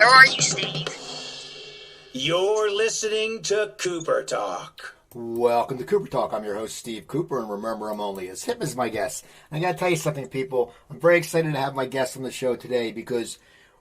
How are you, Steve? You're listening to Cooper Talk. Welcome to Cooper Talk. I'm your host, Steve Cooper, and remember, I'm only as hip as my guests. I got to tell you something, people. I'm very excited to have my guest on the show today because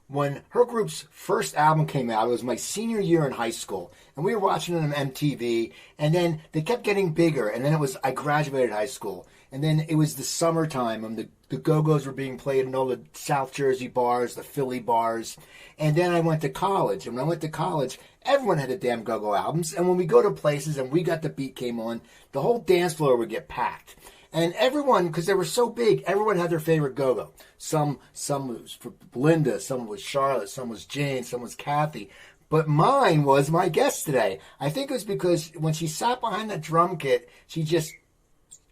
when her group's first album came out, it was my senior year in high school, and we were watching it on MTV, and then they kept getting bigger, and then I graduated high school, and then it was the summertime, and the Go-Go's were being played in all the South Jersey bars, the Philly bars, and then I went to college, and when I went to college, everyone had the damn Go-Go albums, and when we go to places and we got the beat came on, the whole dance floor would get packed. And everyone, because they were so big, everyone had their favorite Go-Go. Some was for Linda, some was Charlotte, some was Jane, some was Kathy. But mine was my guest today. I think it was because when she sat behind that drum kit, she just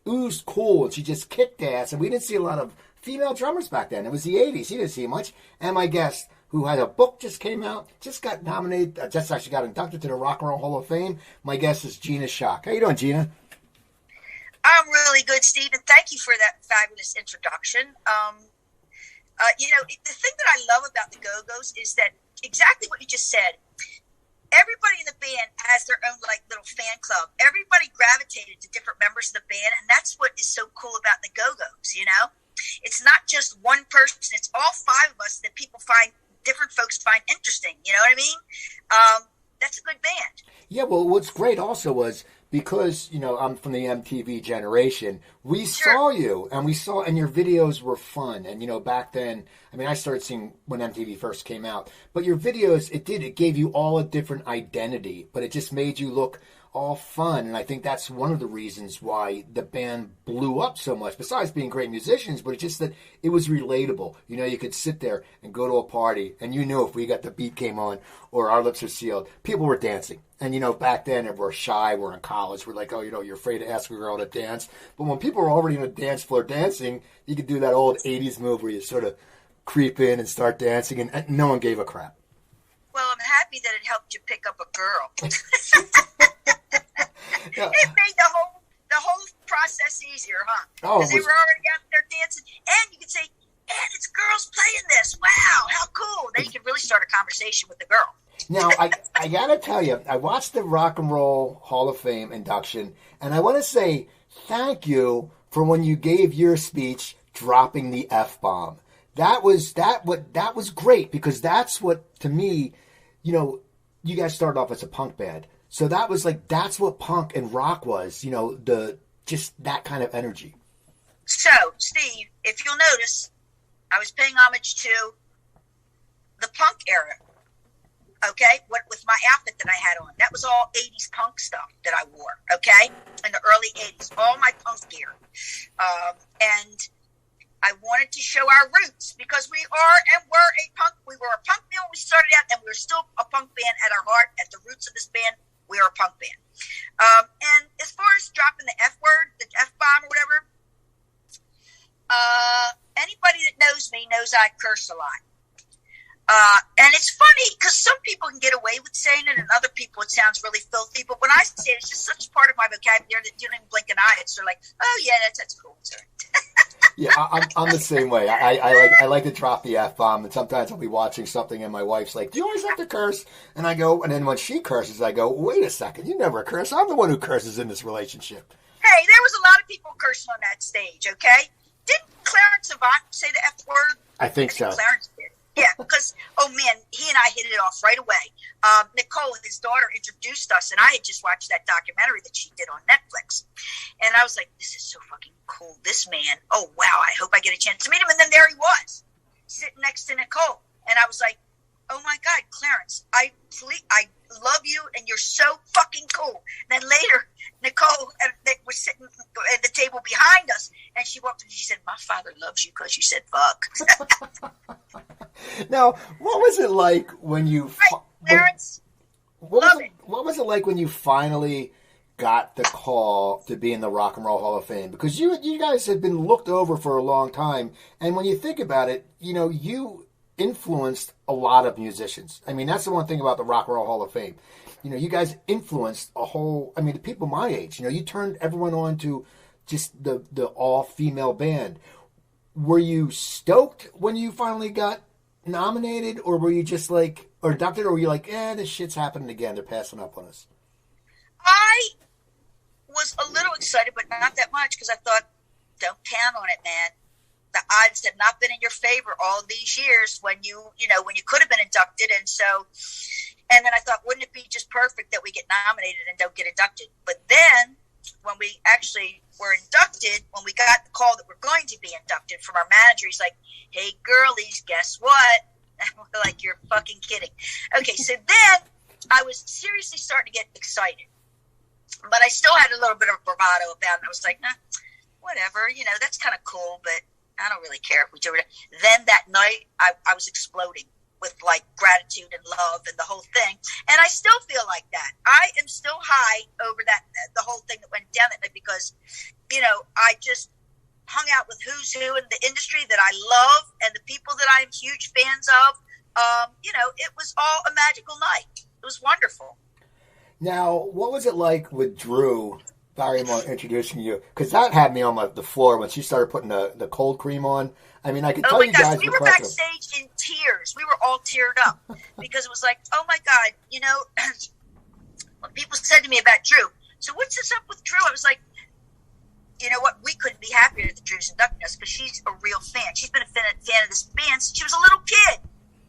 oozed cool and she just kicked ass. And we didn't see a lot of female drummers back then. It was the 80s. You didn't see much. And my guest, who had a book just came out, just got nominated, just actually got inducted to the Rock and Roll Hall of Fame. My guest is Gina Schock. How you doing, Gina? I'm really good, Steve, and thank you for that fabulous introduction. The thing that I love about the Go-Go's is that exactly what you just said. Everybody in the band has their own little fan club. Everybody gravitated to different members of the band, and that's what is so cool about the Go-Go's, you know? It's not just one person. It's all five of us that different folks find interesting, you know what I mean? That's a good band. Yeah, well, what's great also was because, I'm from the MTV generation, we saw you, and your videos were fun. And, back then, I started seeing when MTV first came out. But your videos, it gave you all a different identity, but it just made you look all fun. And I think that's one of the reasons why the band blew up so much, besides being great musicians, but it's just that it was relatable. You could sit there and go to a party, and if we got the beat came on or Our Lips Are Sealed, people were dancing. And, back then, if we're shy, we're in college, we're like, you're afraid to ask a girl to dance. But when people were already on the dance floor dancing, you could do that old 80s move where you sort of creep in and start dancing, and no one gave a crap. Well, I'm happy that it helped you pick up a girl. Yeah. It made the whole process easier, huh? Because they were already out there dancing, and you could say, "And it's girls playing this. Wow, how cool!" Then you could really start a conversation with the girl. Now, I gotta tell you, I watched the Rock and Roll Hall of Fame induction, and I want to say thank you for when you gave your speech dropping the F-bomb. That was great, because that's what, to me, you guys started off as a punk band. So that's what punk and rock was, just that kind of energy. So, Steve, if you'll notice, I was paying homage to the punk era, okay, with my outfit that I had on. That was all 80s punk stuff that I wore, okay, in the early 80s, all my punk gear. And I wanted to show our roots, because we are and were a punk. We were a punk band when we started out, and we're still a punk band at our heart. At the roots of this band, we are a punk band. And as far as dropping the F word, the F-bomb or whatever, anybody that knows me knows I curse a lot. And it's funny because some people can get away with saying it, and other people it sounds really filthy. But when I say it, it's just such part of my vocabulary that you don't even blink an eye. It's sort of like, oh yeah, that's cool. Sorry. Yeah, I'm the same way. I like to drop the F-bomb, and sometimes I'll be watching something and my wife's like, "Do you always have to curse?" And I go, and then when she curses, I go, "Wait a second, you never curse. I'm the one who curses in this relationship." Hey, there was a lot of people cursing on that stage, okay? Didn't Clarence Avant say the F word? I think so. Clarence did. Yeah, because, oh man, he and I hit it off right away. Nicole, his daughter, introduced us, and I had just watched that documentary that she did on Netflix. And I was like, this is so fucking cool. This man, oh wow, I hope I get a chance to meet him. And then there he was, sitting next to Nicole. And I was like, oh my God, Clarence, I love you, and you're so fucking cool. And then later, Nicole was sitting at the table behind us, and she walked up and she said, "My father loves you because you said fuck." Now, what was it like when you... Right, Clarence, what was it like when you finally got the call to be in the Rock and Roll Hall of Fame? Because you guys had been looked over for a long time, and when you think about it, you influenced a lot of musicians. I mean, that's the one thing about the Rock and Roll Hall of Fame. You guys influenced the people my age. You turned everyone on to just the all-female band. Were you stoked when you finally got nominated, or were you just like, or inducted, or were you like, this shit's happening again? They're passing up on us. I was a little excited, but not that much, because I thought, don't count on it, man. The odds have not been in your favor all these years when you could have been inducted. And then I thought, wouldn't it be just perfect that we get nominated and don't get inducted? But then when we actually were inducted, when we got the call that we're going to be inducted from our manager, he's like, hey, girlies, guess what? We're like, you're fucking kidding. Okay, so then I was seriously starting to get excited. But I still had a little bit of bravado about it. I was like, whatever, that's kind of cool, but I don't really care if we do it. Then that night, I was exploding with, like, gratitude and love and the whole thing. And I still feel like that. I am still high over the whole thing that went down that night because, I just hung out with who's who in the industry that I love and the people that I'm huge fans of. It was all a magical night. It was wonderful. Now, what was it like with Drew Barrymore introducing you? Because that had me on the floor when she started putting the cold cream on. I mean, I could tell you guys. We were backstage in tears. We were all teared up because it was like, oh my God, when people said to me about Drew, so what's this up with Drew? I was like, you know what? We couldn't be happier that Drew's inducting us because she's a real fan. She's been a fan of this band since she was a little kid.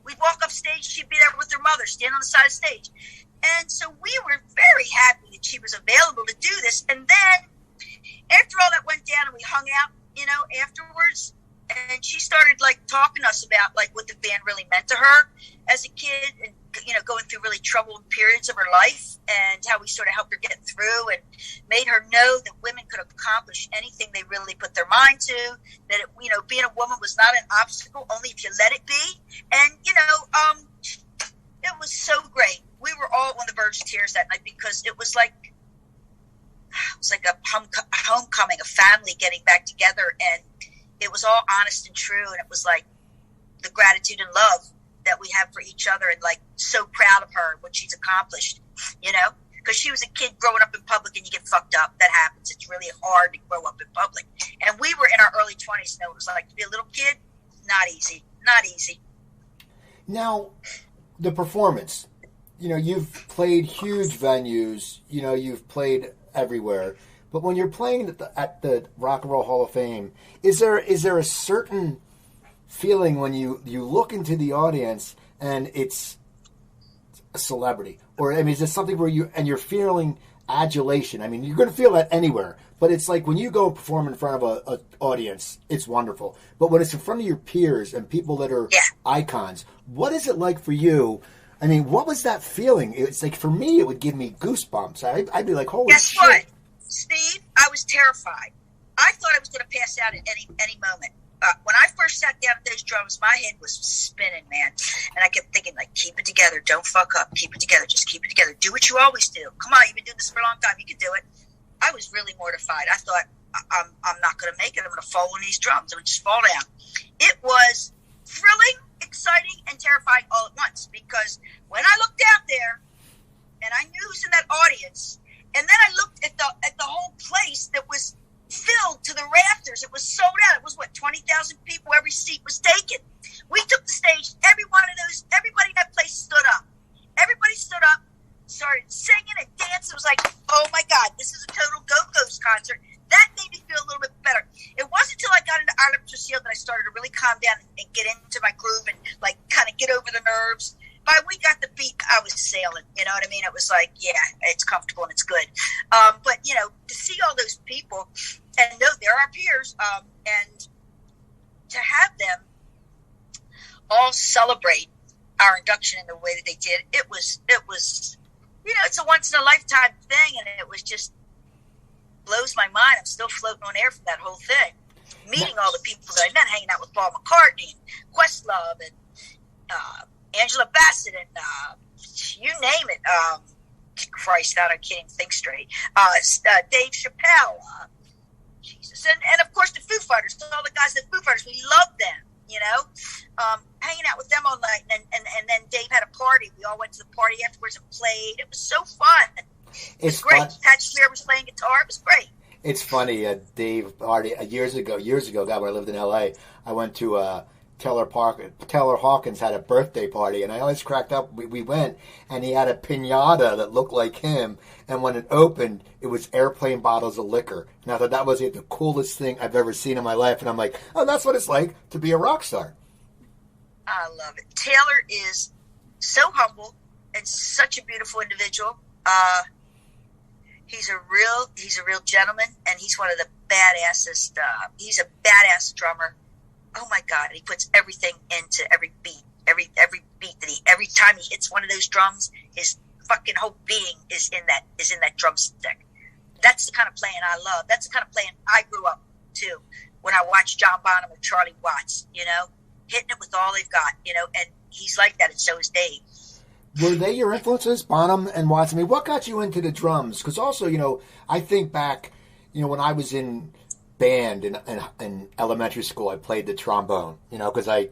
We'd walk up stage, she'd be there with her mother, stand on the side of the stage. And so we were very happy that she was available to do this. And then after all that went down and we hung out, afterwards, and she started, like, talking to us about, like, what the band really meant to her as a kid and, going through really troubled periods of her life and how we sort of helped her get through and made her know that women could accomplish anything they really put their mind to, that, being a woman was not an obstacle, only if you let it be. And, it was so great. We were all on the verge of tears that night because it was like a homecoming, a family getting back together, and it was all honest and true, and it was like the gratitude and love that we have for each other, and, like, so proud of her, what she's accomplished, because she was a kid growing up in public and you get fucked up. That happens. It's really hard to grow up in public. And we were in our early 20s, and it was like, to be a little kid, not easy. Now, the performance, you've played huge venues, you've played everywhere, but when you're playing at the Rock and Roll Hall of Fame, is there a certain feeling when you look into the audience and it's a celebrity? Or, I mean, is this something where you're feeling adulation? I mean, you're going to feel that anywhere, but it's like when you go perform in front of an audience, it's wonderful. But when it's in front of your peers and people that are icons, what is it like for you? I mean, what was that feeling? It's like, for me, it would give me goosebumps. I'd be like, holy shit. Guess what, Steve? I was terrified. I thought I was going to pass out at any moment. When I first sat down at those drums, my head was spinning, man. And I kept thinking, like, keep it together. Don't fuck up. Keep it together. Just keep it together. Do what you always do. Come on, you've been doing this for a long time. You can do it. I was really mortified. I thought, I'm not going to make it. I'm going to fall on these drums. I'm going to just fall down. It was thrilling, exciting, and terrifying all at once. Because when I looked out there, and I knew who's in that audience, and then I looked at the whole place that was filled to the rafters. It was sold out. It was 20,000 people. Every seat was taken. We took the stage. Everybody in that place stood up. Everybody stood up, started singing and dancing. It was like, oh my God, this is a total Go-Go's concert. That made me feel a little bit better. It wasn't until I got into Our Lips Are Sealed that I started to really calm down and get into my groove and, like, kind of get over the nerves. By we got the beat, I was sailing. You know what I mean? It was like, yeah, it's comfortable and it's good. But, to see all those people and know they're our peers, and to have them all celebrate our induction in the way that they did, it was, it's a once in a lifetime thing, and it was just blows my mind. I'm still floating on air from that whole thing. Meeting all the people that I met, hanging out with Paul McCartney, and Questlove, and Angela Bassett, and you name it. Christ, I can't even think straight. Dave Chappelle, Jesus, and of course the Foo Fighters. All the guys at Foo Fighters, we loved them. Hanging out with them all night, and then Dave had a party. We all went to the party afterwards and played. It was so fun. It was great. Pat Smear was playing guitar. It was great. It's funny, Dave already years ago, God, when I lived in LA, I went to Taylor Hawkins had a birthday party, and I always cracked up. We went, and he had a piñata that looked like him, and when it opened, it was airplane bottles of liquor. And I thought that was the coolest thing I've ever seen in my life, and I'm like, oh, that's what it's like to be a rock star. I love it. Taylor is so humble and such a beautiful individual. He's a real gentleman, and he's one of the badassest. He's a badass drummer. Oh my God, he puts everything into every beat. Every beat that every time he hits one of those drums, his fucking whole being is in that drumstick. That's the kind of playing I love. That's the kind of playing I grew up to when I watched John Bonham and Charlie Watts. Hitting it with all they've got. And he's like that, and so is Dave. Were they your influences, Bonham and Watts? I mean, what got you into the drums? Because also, I think back, when I was in band in elementary school, I played the trombone, because I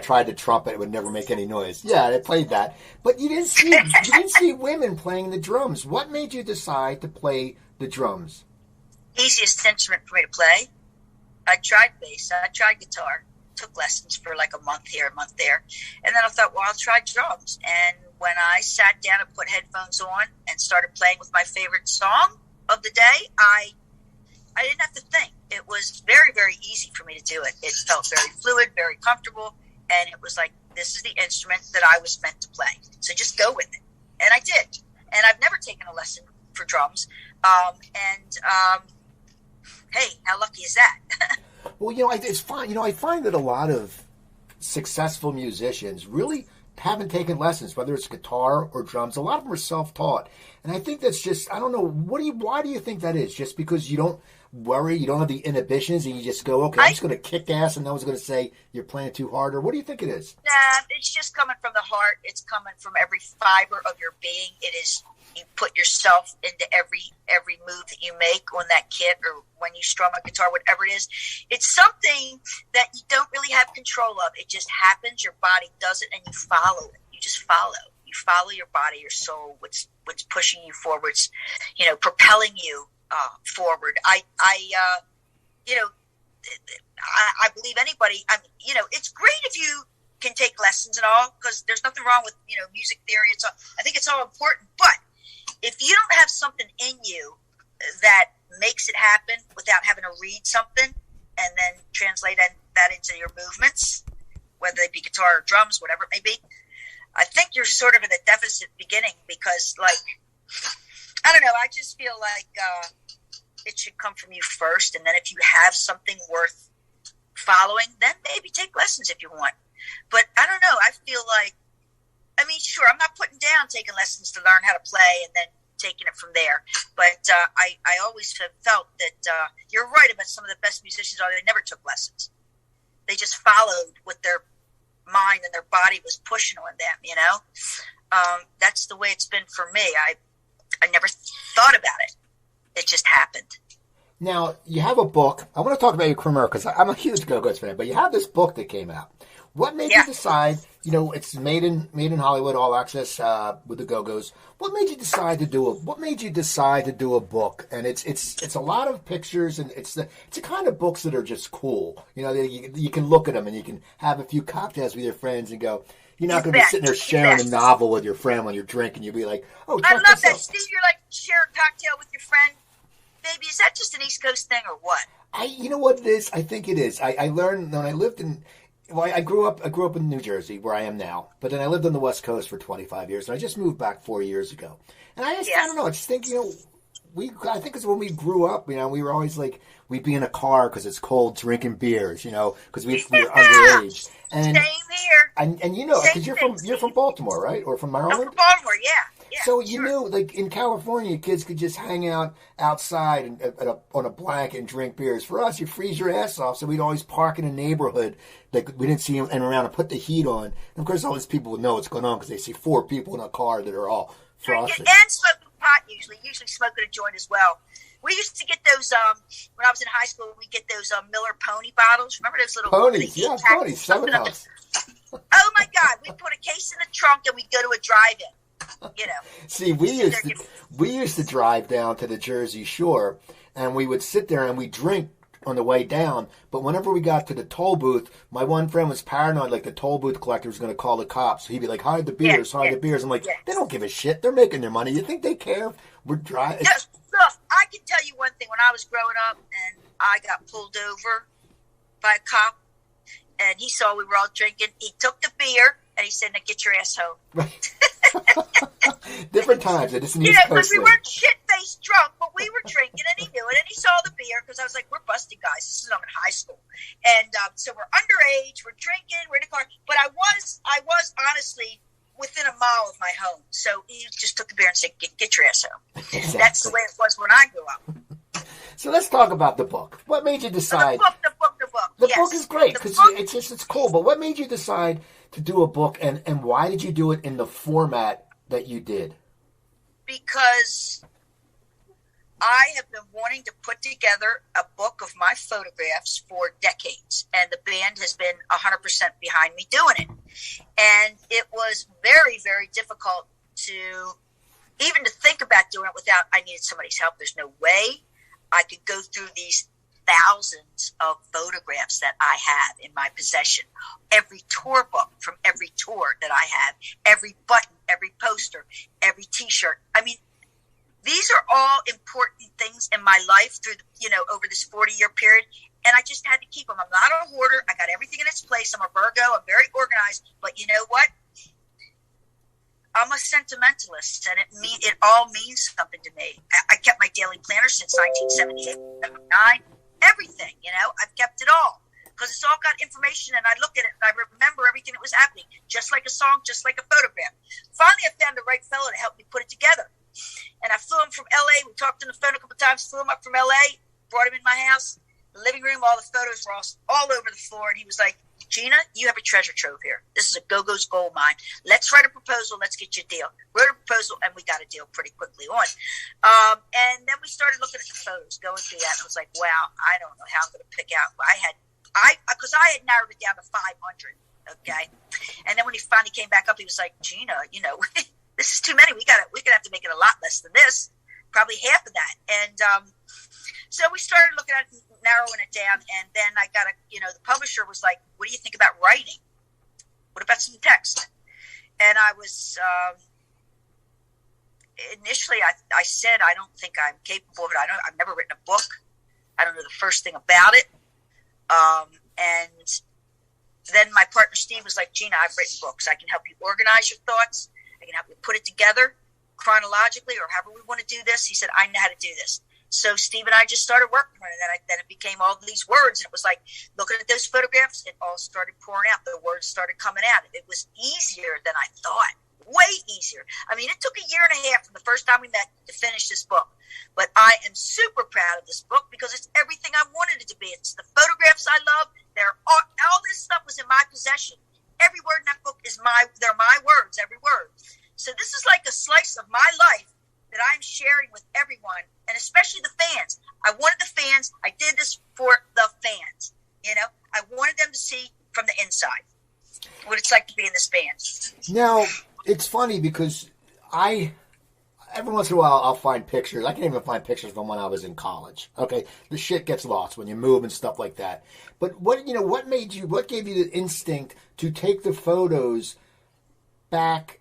tried the trumpet, it would never make any noise. Yeah, I played that. But you didn't see women playing the drums. What made you decide to play the drums? Easiest instrument for me to play. I tried bass, I tried guitar. Took lessons for like a month here, a month there. And then I thought, well, I'll try drums. And when I sat down and put headphones on and started playing with my favorite song of the day, I didn't have to think. It was very, very easy for me to do it. It felt very fluid, very comfortable. And it was like, this is the instrument that I was meant to play. So just go with it. And I did. And I've never taken a lesson for drums. Hey, how lucky is that? Well, it's fine. I find that a lot of successful musicians really haven't taken lessons, whether it's guitar or drums. A lot of them are self-taught. And I think that's just, I don't know, why do you think that is? Just because you don't worry, you don't have the inhibitions, and you just go, okay, I'm just going to kick ass, and no one's going to say you're playing too hard, or what do you think it is? Nah, it's just coming from the heart. It's coming from every fiber of your being. It is, you put yourself into every move that you make on that kit, or when you strum a guitar, whatever it is. It's something that you don't really have control of. It just happens. Your body does it, and you follow it. You just follow. You follow your body, your soul, what's pushing you forwards, propelling you forward. I believe anybody. It's great if you can take lessons and all, because there's nothing wrong with music theory. I think it's all important, but if you don't have something in you that makes it happen without having to read something and then translate that into your movements, whether they be guitar or drums, whatever it may be, I think you're sort of in a deficit beginning, because, I don't know, I just feel like it should come from you first, and then if you have something worth following, then maybe take lessons if you want. But I don't know, I feel like, sure, I'm not putting down taking lessons to learn how to play and then taking it from there. But I always have felt that you're right about some of the best musicians. They never took lessons. They just followed what their mind and their body was pushing on them, That's the way it's been for me. I never thought about it. It just happened. Now, you have a book. I want to talk about your career, because I'm a huge Go-Go's fan, but you have this book that came out. What made you decide, it's made in Hollywood, all access with the Go-Go's. What made you decide to do a book? And it's a lot of pictures, and it's the kind of books that are just cool. You can look at them, and you can have a few cocktails with your friends and go, you're not going to be sitting there sharing a novel with your friend when you're drinking. You'll be like, oh, I love that, Steve. You're like, share a cocktail with your friend. Baby, is that just an East Coast thing or what? You know what it is? I think it is. I learned when I lived in... Well, I grew up in New Jersey, where I am now, but then I lived on the West Coast for 25 years, and I just moved back 4 years ago. And I don't know, I just think, I think it's when we grew up, we were always like, we'd be in a car because it's cold drinking beers, because we were underage. And, same here. And because you're from Baltimore, right? Or from Maryland? I'm from Baltimore, yeah. So in California, kids could just hang out outside and on a blanket and drink beers. For us, you freeze your ass off, so we'd always park in a neighborhood that we didn't see them and around and put the heat on. And of course, all these people would know what's going on because they see 4 people in a car that are all frosted. And smoking pot usually smoking a joint as well. We used to get those when I was in high school. We get those Miller Pony bottles. Remember those little ponies? Yeah, ponies. 7 ounce. Oh my God! We put a case in the trunk and we'd go to a drive-in. See, we used to drive down to the Jersey Shore, and we would sit there and we drink on the way down. But whenever we got to the toll booth, my one friend was paranoid, like the toll booth collector was going to call the cops. So he'd be like, hide the beers, hide the beers. I'm like, they don't give a shit. They're making their money. You think they care? We're driving. Yes, look, I can tell you one thing. When I was growing up and I got pulled over by a cop and he saw we were all drinking, he took the beer and he said, now get your ass home. Right. Different times. It isn't because we weren't shit-faced drunk, but we were drinking, and he knew it, and he saw the beer, because I was like, we're busted guys. This is, I'm in high school. And so we're underage, we're drinking, we're in the car. But I was honestly within a mile of my home. So he just took the beer and said, get your ass home. Exactly. That's the way it was when I grew up. So let's talk about the book. What made you decide? The book. The book is great, because it's cool. But what made you decide to do a book, and why did you do it in the format that you did? Because I have been wanting to put together a book of my photographs for decades, and the band has been 100% behind me doing it. And it was very, very difficult to even to think about doing it without, I needed somebody's help. There's no way I could go through these thousands of photographs that I have in my possession. Every tour book from every tour that I have, every button, every poster, every T-shirt. I mean, these are all important things in my life through, over this 40-year period. And I just had to keep them. I'm not a hoarder. I got everything in its place. I'm a Virgo. I'm very organized. But you know what? I'm a sentimentalist, and it all means something to me. I kept my daily planner since 1978, 79. Everything, I've kept it all because it's all got information, and I look at it and I remember everything that was happening, just like a song, just like a photograph. Finally, I found the right fellow to help me put it together, and I flew him from LA. We talked on the phone a couple of times, flew him up from LA, brought him in my house, the living room, all the photos were all over the floor, and he was like, Gina, you have a treasure trove here. This is a go-go's gold mine. Let's write a proposal. Let's get you a deal. Wrote a proposal, and we got a deal pretty quickly on. And then we started looking at the photos, going through that, and I was like, wow, I don't know how I'm going to pick out. Because I had narrowed it down to 500, okay? And then when he finally came back up, he was like, Gina, this is too many. We're going to have to make it a lot less than this, probably half of that. And so we started looking at it, narrowing it down, and then I got the publisher was like, what do you think about writing? What about some text? And I was, initially I said, I don't think I'm capable of it. I've never written a book. I don't know the first thing about it. And then my partner Steve was like, Gina, I've written books. I can help you organize your thoughts. I can help you put it together chronologically or however we want to do this. He said, I know how to do this. So Steve and I just started working on it, and then it became all these words, and it was like looking at those photographs, it all started pouring out. The words started coming out. It was easier than I thought, way easier. I mean, it took a year and a half from the first time we met to finish this book, but I am super proud of this book because it's everything I wanted it to be. It's the photographs I love. All this stuff was in my possession. Every word in that book they're my words, every word. So this is like a slice of my life that I'm sharing with everyone, and especially the fans. I wanted the fans. I did this for the fans. I wanted them to see from the inside what it's like to be in this band. Now, it's funny because every once in a while, I'll find pictures. I can't even find pictures from when I was in college. Okay, the shit gets lost when you move and stuff like that. But what gave you the instinct to take the photos back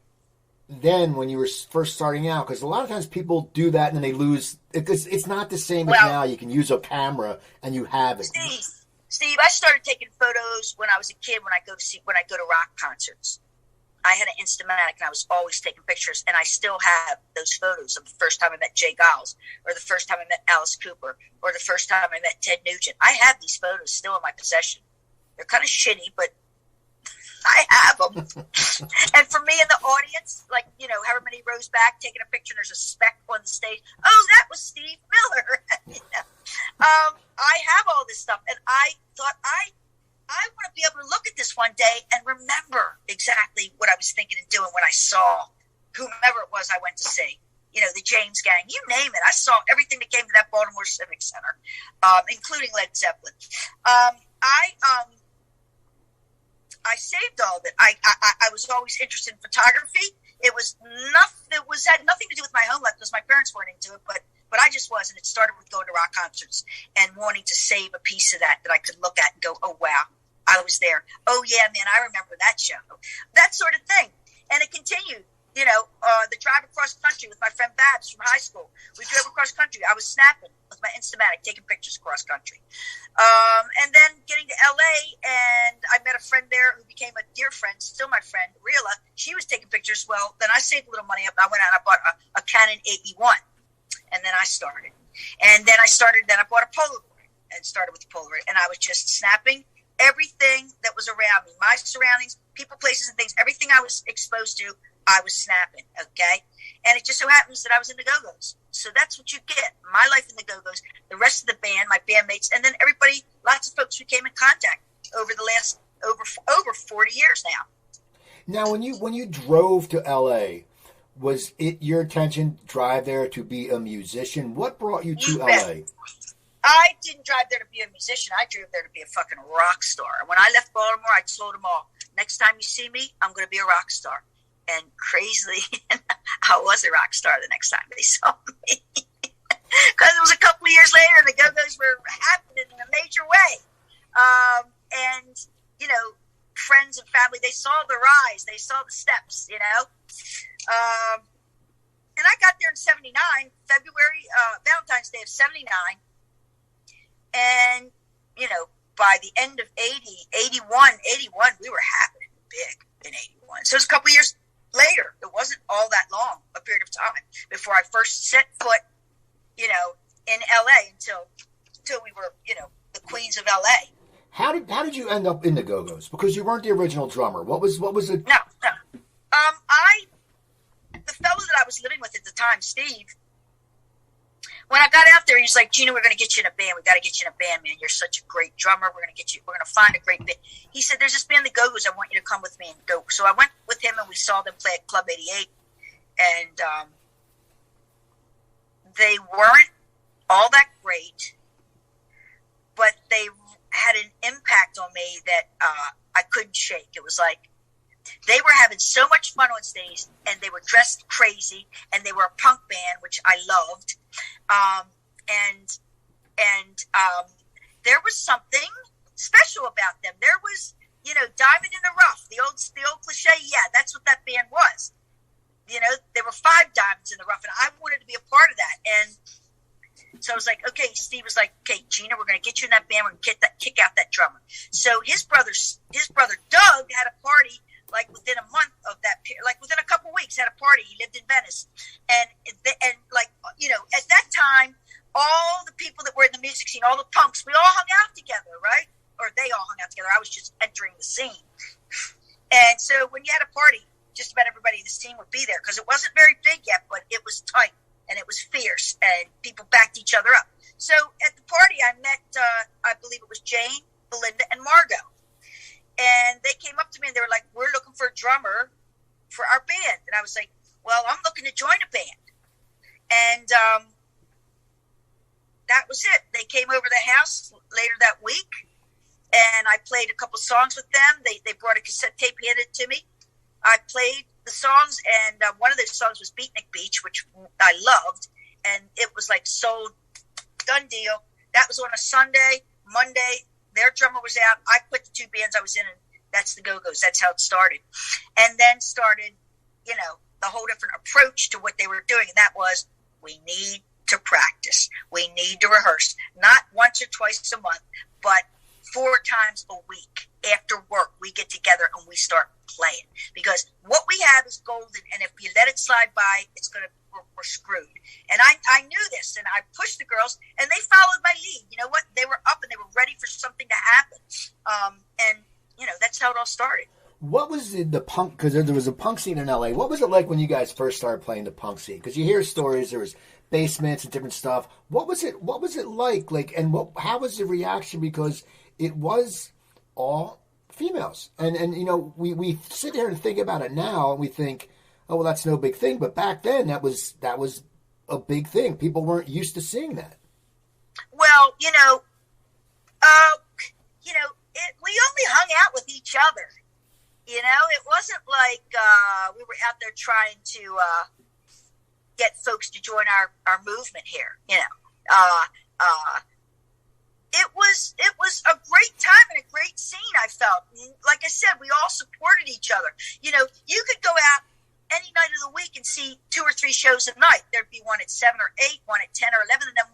then when you were first starting out? Because a lot of times people do that and then they lose. It's not the same as now. You can use a camera and you have it. Steve, I started taking photos when I was a kid. When I go to rock concerts, I had an Instamatic and I was always taking pictures. And I still have those photos of the first time I met Jay Giles, or the first time I met Alice Cooper, or the first time I met Ted Nugent. I have these photos still in my possession. They're kind of shitty, but I have them. And for me in the audience, like, however many rows back, taking a picture, and there's a speck on the stage. Oh, that was Steve Miller. I have all this stuff, and I thought I want to be able to look at this one day and remember exactly what I was thinking and doing when I saw whomever it was I went to see. The James Gang, you name it. I saw everything that came to that Baltimore Civic Center, including Led Zeppelin. I saved all of it. I was always interested in photography. It had nothing to do with my home life because my parents weren't into it, but But I just wasn't. It started with going to rock concerts and wanting to save a piece of that I could look at and go, oh, wow, I was there. Oh, yeah, man, I remember that show. That sort of thing. And it continued. You know, the drive across country with my friend Babs from high school. We drove across country. I was snapping with my Instamatic, taking pictures across country. And then getting to LA, and I met a friend there who became a dear friend, still my friend, Rila. She was taking pictures. Well, then I saved a little money up. I went out and I bought a Canon 81, and then I started. And then I bought a Polaroid and started with the Polaroid. And I was just snapping everything that was around me, my surroundings, people, places, and things, everything I was exposed to, I was snapping, okay? And it just so happens that I was in the Go-Go's. So that's what you get. My life in the Go-Go's, the rest of the band, my bandmates, and then everybody, lots of folks who came in contact over the last, over 40 years now. Now, when you drove to L.A., was it your intention to drive there to be a musician? What brought you to L.A.? I didn't drive there to be a musician. I drove there to be a fucking rock star. When I left Baltimore, I told them all, next time you see me, I'm going to be a rock star. And crazily, I was a rock star the next time they saw me. Because it was a couple of years later and the Go-Go's were happening in a major way. And, you know, friends and family, they saw the rise. They saw the steps, you know. And I got there in 79, February, Valentine's Day of 79. And, you know, by the end of 81, we were happening big in 81. So it was a couple of years later. It wasn't all that long a period of time before I first set foot, you know, in LA until we were, you know, the queens of LA. How did you end up in the Go-Go's? Because you weren't the original drummer. What was it? No. The fellow that I was living with at the time, Steve, when I got out there, he's like, Gina, we're going to get you in a band. We got to get you in a band, man. You're such a great drummer. We're going to find a great band. He said, there's this band, the Go-Go's. I want you to come with me and go. So I went with him and we saw them play at Club 88. And they weren't all that great, but they had an impact on me that I couldn't shake. It was like, they were having so much fun on stage, and they were dressed crazy, and they were a punk band, which I loved. There was something special about them. There was, you know, diamond in the rough, the old cliche. Yeah, that's what that band was. You know, there were 5 diamonds in the rough, and I wanted to be a part of that. And so I was like, okay, Steve was like, okay, Gina, we're going to get you in that band. We're going to kick out that drummer. So his brother Doug had a party. Like within a month of that, like within a couple weeks, had a party. He lived in Venice, and like, you know, at that time, all the people that were in the music scene, all the punks, we all hung out together, right? Or they all hung out together. I was just entering the scene, and so when you had a party, just about everybody in the scene would be there because it wasn't very big yet, but it was tight and it was fierce, and people backed each other up. So at the party, I met, I believe it was Jane, Belinda, and Margot. And they came up to me and they were like, we're looking for a drummer for our band. And I was like, well, I'm looking to join a band. And that was it. They came over to the house later that week, and I played a couple songs with them. They brought a cassette tape, handed it to me. I played the songs, and one of those songs was Beatnik Beach, which I loved. And it was like sold, done deal. That was on a Sunday. Monday, their drummer was out. I quit the 2 bands I was in, and that's the Go-Go's. That's how it started. And then started, you know, the whole different approach to what they were doing. And that was, we need to practice. We need to rehearse. Not once or twice a month, but 4 times a week. After work, we get together and we start playing. Because what we have is golden, and if you let it slide by, we're screwed. And I knew this, and I pushed the girls, and they followed my lead. You know what? They were up, and they were ready for something to happen. And, you know, that's how it all started. What was the punk, because there was a punk scene in L.A. What was it like when you guys first started playing the punk scene? Because you hear stories, there was basements and different stuff. What was it like? Like, and how was the reaction? Because it was all females. And you know, we sit here and think about it now, and we think, oh, well, that's no big thing. But back then, that was a big thing. People weren't used to seeing that. Well, we only hung out with each other. You know, it wasn't like we were out there trying to get folks to join our movement here. It was a great time and a great scene, I felt. Like I said, we all supported each other. You could go out any night of the week and see 2 or 3 shows a night. There'd be one at 7 or 8, one at 10 or 11, and then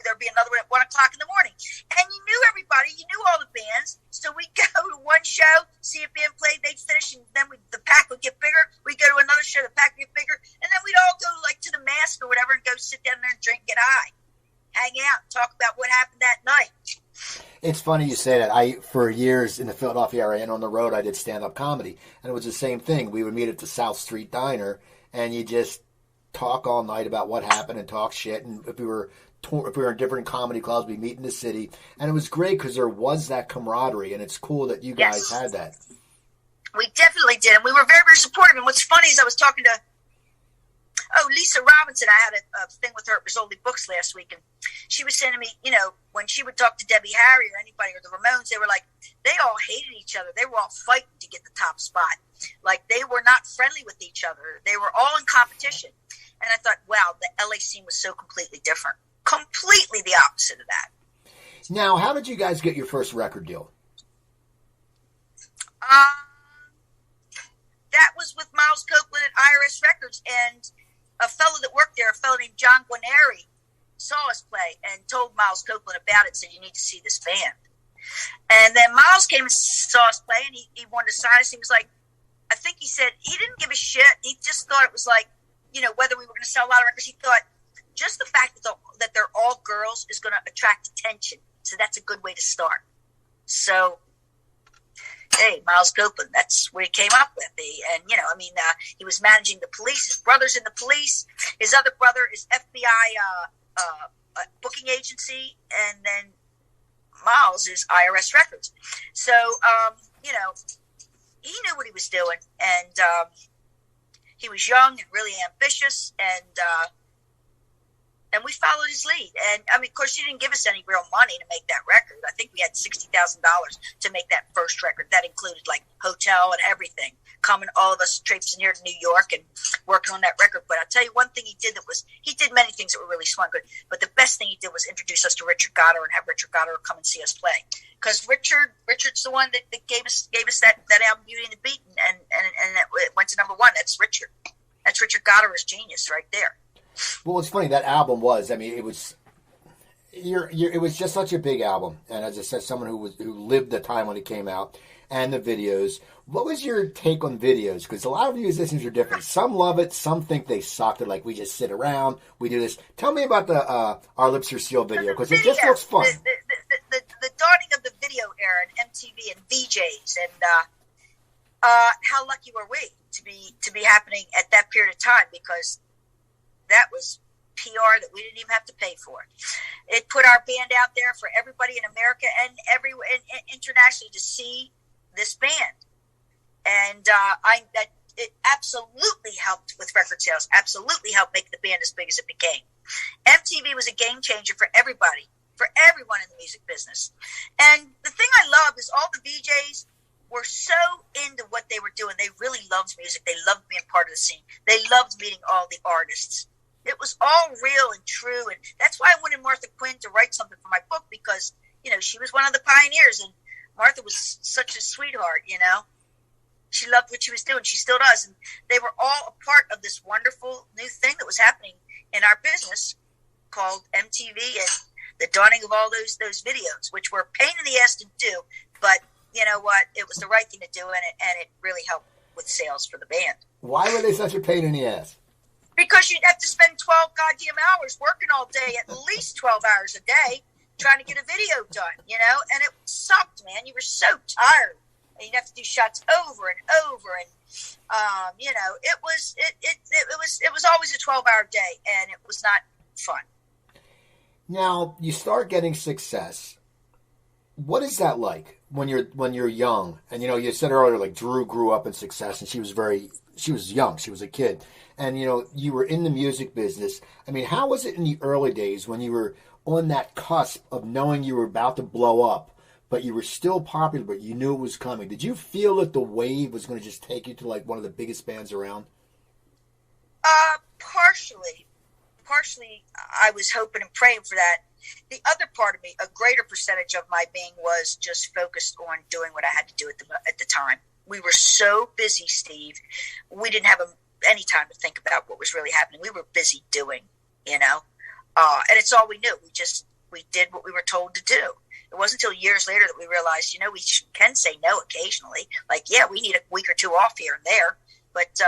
there'd be another one at 1 o'clock in the morning. And you knew everybody, you knew all the bands. So we'd go to one show, see a band play, they'd finish, and then the pack would get bigger. We'd go to another show, the pack would get bigger, and then we'd all go to the Mask or whatever and go sit down there and drink, get high, hang out, talk about what happened that night. It's funny you say that. For years in the Philadelphia area and on the road, I did stand-up comedy. And it was the same thing. We would meet at the South Street Diner, and you just talk all night about what happened and talk shit. And if we were in different comedy clubs, we'd meet in the city. And it was great because there was that camaraderie, and it's cool that you guys had that. We definitely did, and we were very, very supportive. And what's funny is I was talking to Lisa Robinson. I had a thing with her at Rizzoli Books last week, and she was saying to me, when she would talk to Debbie Harry or anybody or the Ramones, they were like, they all hated each other. They were all fighting to get the top spot. Like, they were not friendly with each other. They were all in competition. And I thought, wow, the LA scene was so completely different. Completely the opposite of that. Now, how did you guys get your first record deal? That was with Miles Copeland at IRS Records, and a fellow that worked there, a fellow named John Guarneri, saw us play and told Miles Copeland about it, said, you need to see this band. And then Miles came and saw us play, and he wanted to sign us. He was like, I think he said he didn't give a shit. He just thought it was like, whether we were going to sell a lot of records. He thought just the fact that they're all girls is going to attract attention. So that's a good way to start. So, hey, Miles Copeland, that's what he came up with. He was managing the police. His brother's in the police. His other brother is FBI booking agency. And then Miles is IRS Records. So, he knew what he was doing. And he was young and really ambitious. And we followed his lead. And, of course, he didn't give us any real money to make that record. I think we had $60,000 to make that first record. That included, hotel and everything. Coming, all of us traipsing here to New York and working on that record. But I'll tell you one thing he did he did many things that were really smart and good. But the best thing he did was introduce us to Richard Goddard and have Richard Goddard come and see us play. Because Richard's the one that gave us that album, Beauty and the Beat, and it went to #1. That's Richard. That's Richard Goddard's genius right there. Well, it's funny, that album was, it was, it was just such a big album. And as I said, someone who lived the time when it came out and the videos. What was your take on videos? Because a lot of musicians are different. Some love it. Some think they suck. They're like, we just sit around. We do this. Tell me about the Our Lips Are Sealed video, because it just looks fun. The dawning of the video era and MTV and VJs, and how lucky were we to be happening at that period of time, because that was PR that we didn't even have to pay for. It put our band out there for everybody in America and internationally to see this band. And it absolutely helped with record sales, absolutely helped make the band as big as it became. MTV was a game changer for everybody, for everyone in the music business. And the thing I love is all the VJs were so into what they were doing. They really loved music. They loved being part of the scene. They loved meeting all the artists. It was all real and true, and that's why I wanted Martha Quinn to write something for my book, because, she was one of the pioneers, and Martha was such a sweetheart, She loved what she was doing. She still does, and they were all a part of this wonderful new thing that was happening in our business called MTV, and the dawning of all those videos, which were a pain in the ass to do, but you know what? It was the right thing to do, and it really helped with sales for the band. Why were they such a pain in the ass? Because you'd have to spend 12 goddamn hours working all day, at least 12 hours a day, trying to get a video done, and it sucked, man. You were so tired, and you'd have to do shots over and over, and it was always a 12-hour day, and it was not fun. Now you start getting success. What is that like when you're young? And you said earlier, like, Drew grew up in success, and she was young. She was a kid. And, you were in the music business. How was it in the early days when you were on that cusp of knowing you were about to blow up, but you were still popular, but you knew it was coming? Did you feel that the wave was going to just take you to, like, one of the biggest bands around? Partially, I was hoping and praying for that. The other part of me, a greater percentage of my being, was just focused on doing what I had to do at the time. We were so busy, Steve. We didn't have any time to think about what was really happening. We were busy doing, and it's all we knew. We did what we were told to do. It wasn't until years later that we realized, we can say no occasionally. Like, yeah, we need a week or two off here and there, but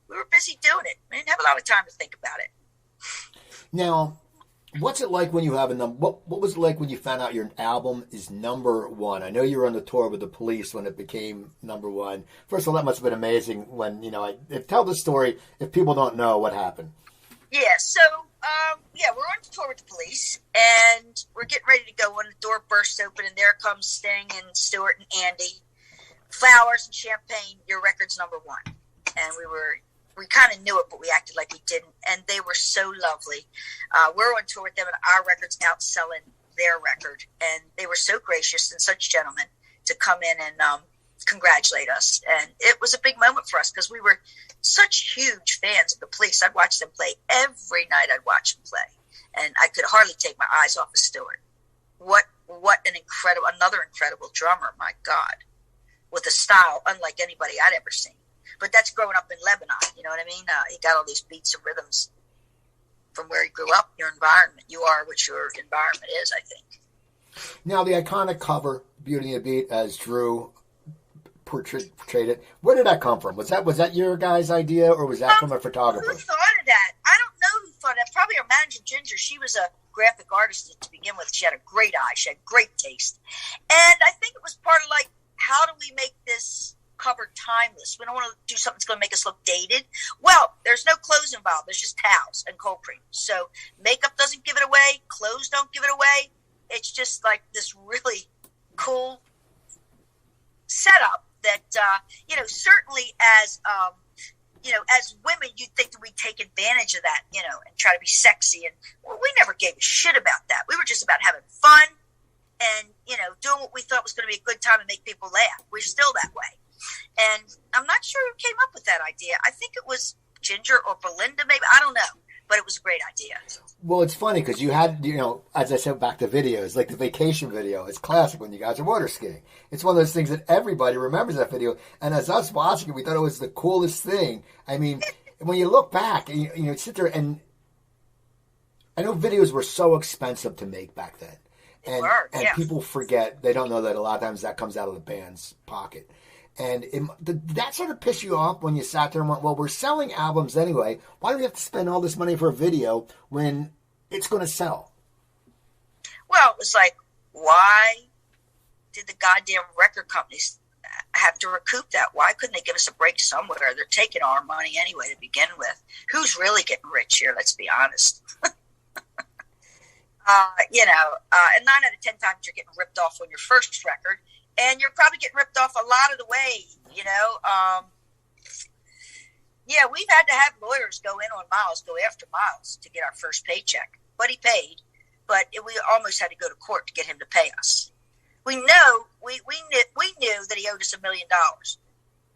we were busy doing it. We didn't have a lot of time to think about it. Now, what's it like when you have what was it like when you found out your album is number one? I know you were on the tour with the Police when it became number one. First of all, that must have been amazing when, tell the story if people don't know what happened. Yeah, so, we're on tour with the Police, and we're getting ready to go when the door bursts open, and there comes Sting and Stewart and Andy. Flowers and champagne, your record's number one. And we kind of knew it, but we acted like we didn't. And they were so lovely. We're on tour with them, and our record's outselling their record. And they were so gracious and such gentlemen to come in and congratulate us. And it was a big moment for us because we were such huge fans of the Police. I'd watch them play every night. I'd watch them play. And I could hardly take my eyes off of Stewart. What another incredible drummer, my God, with a style unlike anybody I'd ever seen. But that's growing up in Lebanon, you know what I mean? He got all these beats and rhythms from where he grew up, your environment. You are what your environment is, I think. Now, the iconic cover, Beauty and the Beat, as Drew portrayed it, where did that come from? Was that your guys' idea, or was that from a photographer? Who thought of that? I don't know who thought of that. Probably our manager, Ginger. She was a graphic artist to begin with. She had a great eye. She had great taste. And I think it was part of how do we make this cover timeless? We don't want to do something that's going to make us look dated. Well, there's no clothes involved. There's just towels and cold cream. So makeup doesn't give it away. Clothes don't give it away. It's just like this really cool setup that, certainly as women, you'd think that we'd take advantage of that, and try to be sexy. And we never gave a shit about that. We were just about having fun and, doing what we thought was going to be a good time and make people laugh. We're still that way. And I'm not sure who came up with that idea. I think it was Ginger or Belinda, maybe. I don't know. But it was a great idea. Well, it's funny because you had, as I said, back to videos, like the vacation video. It's classic when you guys are water skiing. It's one of those things that everybody remembers that video. And as us watching it, we thought it was the coolest thing. I mean, when you look back, and you sit there and I know videos were so expensive to make back then. And people forget, they don't know that a lot of times that comes out of the band's pocket. And did that sort of piss you off when you sat there and went, well, we're selling albums anyway. Why do we have to spend all this money for a video when it's going to sell? Well, it was like, why did the goddamn record companies have to recoup that? Why couldn't they give us a break somewhere? They're taking our money anyway to begin with. Who's really getting rich here? Let's be honest. And 9 out of 10 times you're getting ripped off on your first record. And you're probably getting ripped off a lot of the way, we've had to have lawyers go after Miles to get our first paycheck. But he paid. But we almost had to go to court to get him to pay us. We knew that he owed us $1 million.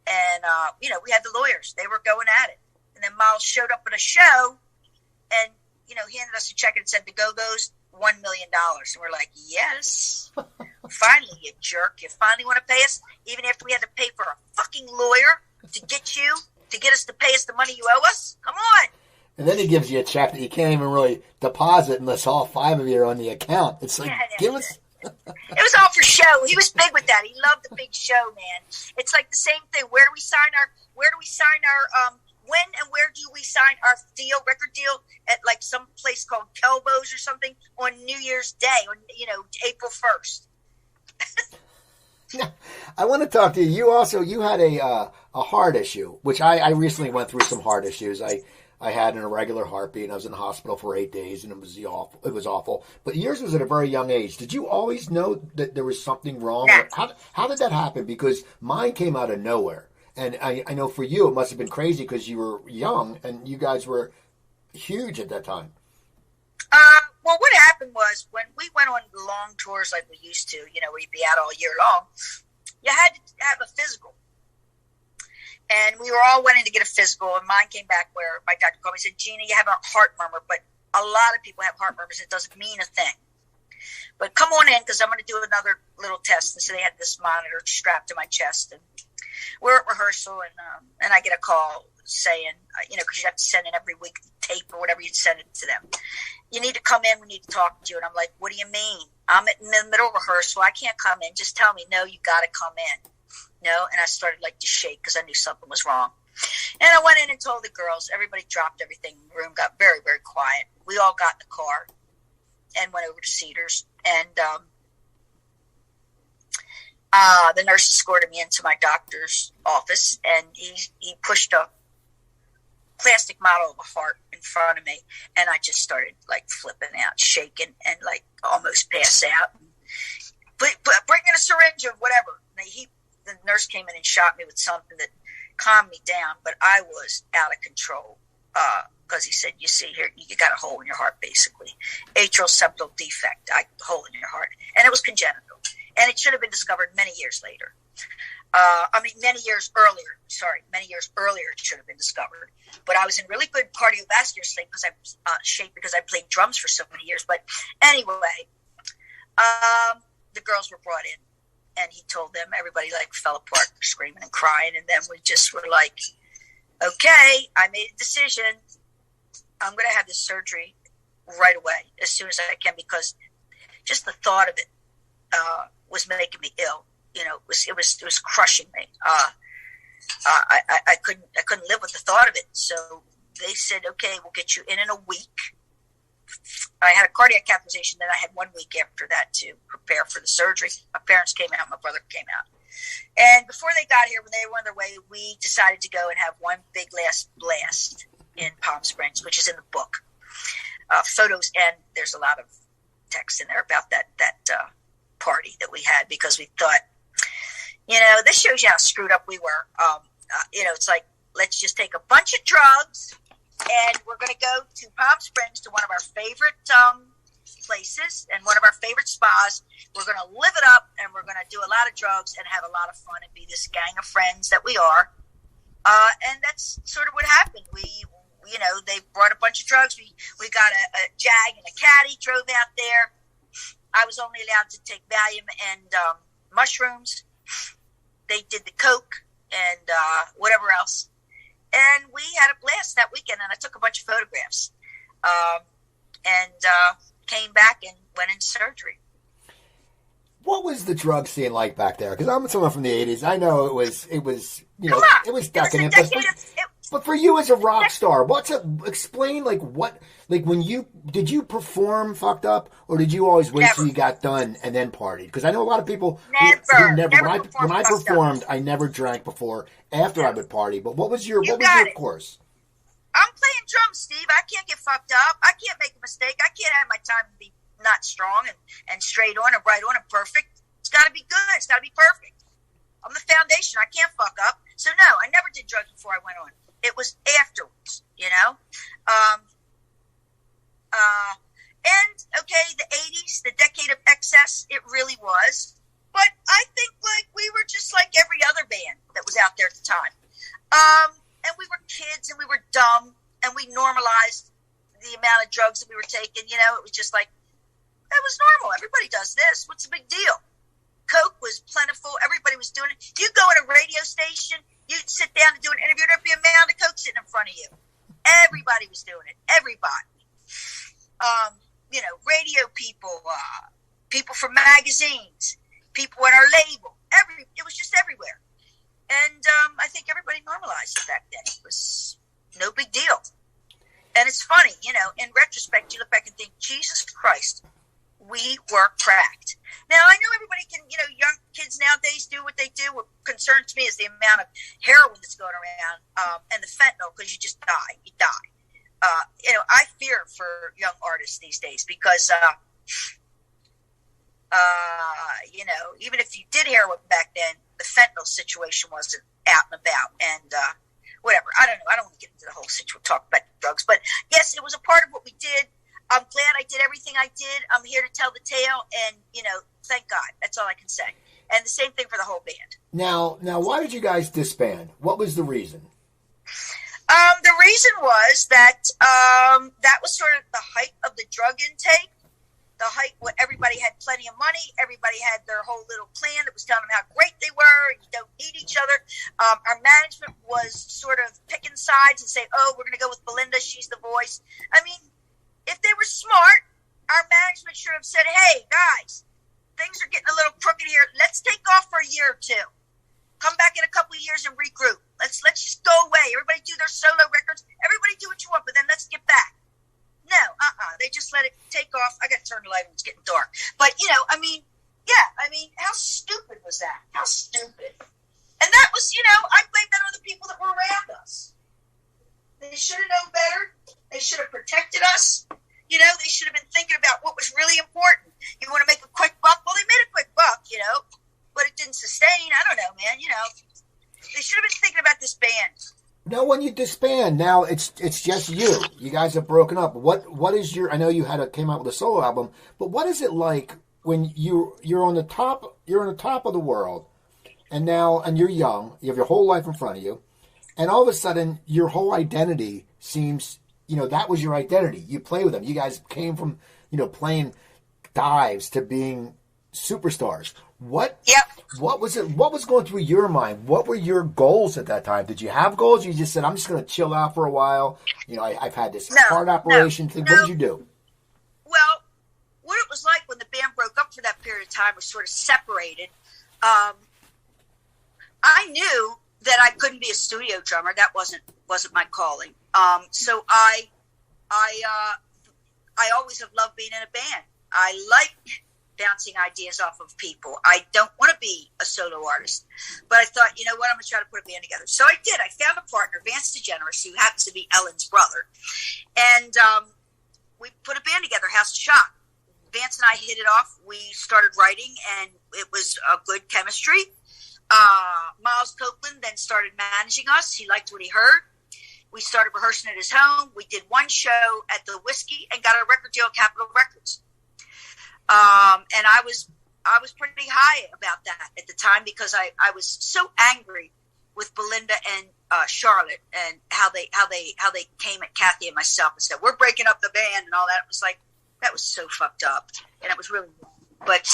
And, we had the lawyers. They were going at it. And then Miles showed up at a show and, he handed us a check and said, the Go-Go's, $1 million. And we're like, yes. Finally, you jerk. You finally want to pay us? Even after we had to pay for a fucking lawyer to get us to pay us the money you owe us? Come on. And then he gives you a check that you can't even really deposit unless all 5 of you are on the account. It's like, give us... It was all for show. He was big with that. He loved the big show, man. It's like the same thing. When and where do we sign our record deal at like some place called Kelbo's or something on New Year's Day, on April 1st. I want to talk to you. You had a heart issue, which I recently went through some heart issues. I had an irregular heartbeat, and I was in the hospital for 8 days, and it was awful. But yours was at a very young age. Did you always know that there was something wrong? Yeah. How did that happen? Because mine came out of nowhere. And I know for you, it must have been crazy because you were young and you guys were huge at that time. Well, what happened was when we went on long tours like we used to, where you'd be out all year long, you had to have a physical. And we were all went in to get a physical, and mine came back where my doctor called me and said, Gina, you have a heart murmur, but a lot of people have heart murmurs. It doesn't mean a thing. But come on in, because I'm going to do another little test. And so they had this monitor strapped to my chest, and we're at rehearsal, and I get a call saying, because you have to send in every week tape or whatever, you'd send it to them. You need to come in. We need to talk to you. And I'm like, what do you mean? I'm in the middle of rehearsal. I can't come in. Just tell me, no, you got to come in. No. And I started to shake because I knew something was wrong. And I went in and told the girls. Everybody dropped everything. The room got very, very quiet. We all got in the car and went over to Cedars. And the nurse escorted me into my doctor's office, and he pushed a plastic model of a heart in front of me, and I just started flipping out, shaking, and almost pass out. But bringing a syringe of whatever. The nurse came in and shot me with something that calmed me down, but I was out of control because he said, you see here, you got a hole in your heart, basically. Atrial septal defect, hole in your heart. And it was congenital. And it should have been discovered many years later. Many years earlier it should have been discovered. But I was in really good cardiovascular shape because I played drums for so many years. But anyway, the girls were brought in, and he told them, everybody fell apart, screaming and crying. And then we just were like, okay, I made a decision. I'm going to have this surgery right away, as soon as I can, because just the thought of it was making me ill. It was crushing me. I couldn't live with the thought of it. So they said, okay, we'll get you in a week. I had a cardiac catheterization. Then I had 1 week after that to prepare for the surgery. My parents came out. My brother came out. And before they got here, when they were on their way, we decided to go and have one big last blast in Palm Springs, which is in the book. Photos, and there's a lot of text in there about that party that we had, because we thought, this shows you how screwed up we were. It's like, let's just take a bunch of drugs, and we're going to go to Palm Springs, to one of our favorite places and one of our favorite spas. We're going to live it up, and we're going to do a lot of drugs and have a lot of fun and be this gang of friends that we are. And that's sort of what happened. They brought a bunch of drugs. We got a Jag and a caddy, drove out there. I was only allowed to take Valium and mushrooms. They did the coke and whatever else. And we had a blast that weekend, and I took a bunch of photographs. And came back and went into surgery. What was the drug scene like back there? Because I'm someone from the 80s. I know it was it was decadent. But for you as a rock star, explain when did you perform fucked up, or did you always wait till you got done and then partied? Because I know a lot of people who never when I performed, I never drank before after I would party. But what was your course? I'm playing drums, Steve. I can't get fucked up. I can't make a mistake. I can't have my time to be not strong and straight on and right on and perfect. It's got to be good. It's got to be perfect. I'm the foundation. I can't fuck up. So no, I never did drugs before I went on. It was afterwards, And okay, the 80s, the decade of excess, it really was. But I think we were just like every other band that was out there at the time. And we were kids, and we were dumb, and we normalized the amount of drugs that we were taking. It was just like, that was normal. Everybody does this. What's the big deal? Coke was plentiful. Everybody was doing it. You go at a radio station, you'd sit down and do an interview, there'd be a mound of Coke sitting in front of you. Everybody was doing it. Everybody. Radio people, people from magazines, people at our label. It was just everywhere. And I think everybody normalized it back then. It was no big deal. And it's funny, in retrospect, you look back and think, Jesus Christ, we were cracked. Now, I know everybody can, young kids nowadays do what they do. What concerns me is the amount of heroin that's going around and the fentanyl, because you just die. You die. I fear for young artists these days because, even if you did heroin back then, the fentanyl situation wasn't out and about, and whatever. I don't know. I don't want to get into the whole situation, talk about drugs, but yes, it was a part of what we did. I'm glad I did everything I did. I'm here to tell the tale, and thank God. That's all I can say. And the same thing for the whole band. Now, why did you guys disband? What was the reason? The reason was that that was sort of the height of the drug intake. The height where everybody had plenty of money. Everybody had their whole little plan that was telling them how great they were. You don't need each other. Our management was sort of picking sides and saying, oh, we're going to go with Belinda. She's the voice. I mean, if they were smart, our management should have said, hey, guys, things are getting a little crooked here. Let's take off for a year or two. Come back in a couple of years and regroup. Let's just go away. Everybody do their solo records. Everybody do what you want, but then let's get back. No, they just let it take off. I got to turn the light when it's getting dark. But, how stupid was that? How stupid. And that was, I blame that on the people that were around us. They should have known better. They should have protected us. They should have been thinking about what was really important. You want to make a quick buck? Well, they made a quick buck, but it didn't sustain. I don't know, man, They should have been thinking about this band. No, when you disband, now it's just you. You guys have broken up. What is your? I know you came out with a solo album, but what is it like when you're on the top? You're on the top of the world, and you're young. You have your whole life in front of you, and all of a sudden, your whole identity seems. That was your identity. You play with them. You guys came from playing dives to being superstars. What was it? What was going through your mind? What were your goals at that time? Did you have goals? You just said, I'm just going to chill out for a while. I've had this heart operation thing. What did you do? Well, what it was like when the band broke up for that period of time was sort of separated. I knew that I couldn't be a studio drummer. That wasn't my calling. So I always have loved being in a band. I like bouncing ideas off of people. I don't want to be a solo artist. But I thought, I'm going to try to put a band together. So I did. I found a partner, Vance DeGeneres, who happens to be Ellen's brother. And we put a band together, House of Schock. Vance and I hit it off. We started writing, and it was a good chemistry. Miles Copeland then started managing us. He liked what he heard. We started rehearsing at his home. We did one show at the Whiskey and got a record deal at Capitol Records. And I was pretty high about that at the time because I was so angry with Belinda and Charlotte and how they came at Kathy and myself and said, we're breaking up the band and all that. It was like, that was so fucked up. And it was really, but,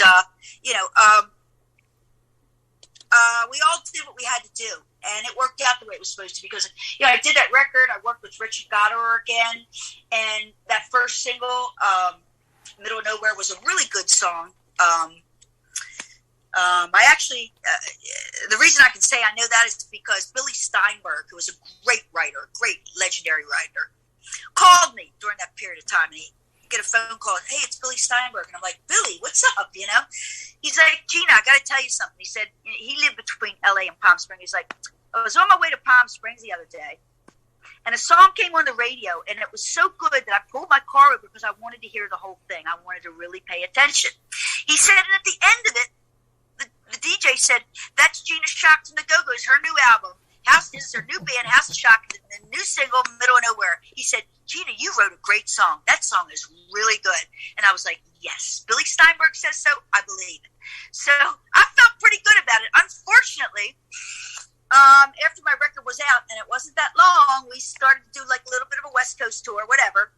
we all did what we had to do. And it worked out the way it was supposed to because, I did that record. I worked with Richard Goddard again. And that first single, Middle of Nowhere, was a really good song. I actually, the reason I can say I know that is because Billy Steinberg, who was a great writer, great legendary writer, called me during that period of time. And he get a phone call, hey, it's Billy Steinberg. And I'm like, Billy, what's up, He's like, Gina, I got to tell you something. He said, he lived between L.A. and Palm Springs. He's like, I was on my way to Palm Springs the other day, and a song came on the radio, and it was so good that I pulled my car over because I wanted to hear the whole thing. I wanted to really pay attention. He said, and at the end of it, the DJ said, that's Gina Schock from the Go-Go's, her new album. This is her new band, House of Schock, the new single, Middle of Nowhere. He said, Gina, you wrote a great song. That song is really good. And I was like, yes, Billy Steinberg says so. I believe it. So I felt pretty good about it. Unfortunately, after my record was out, and it wasn't that long, we started to do like a little bit of a West Coast tour, whatever.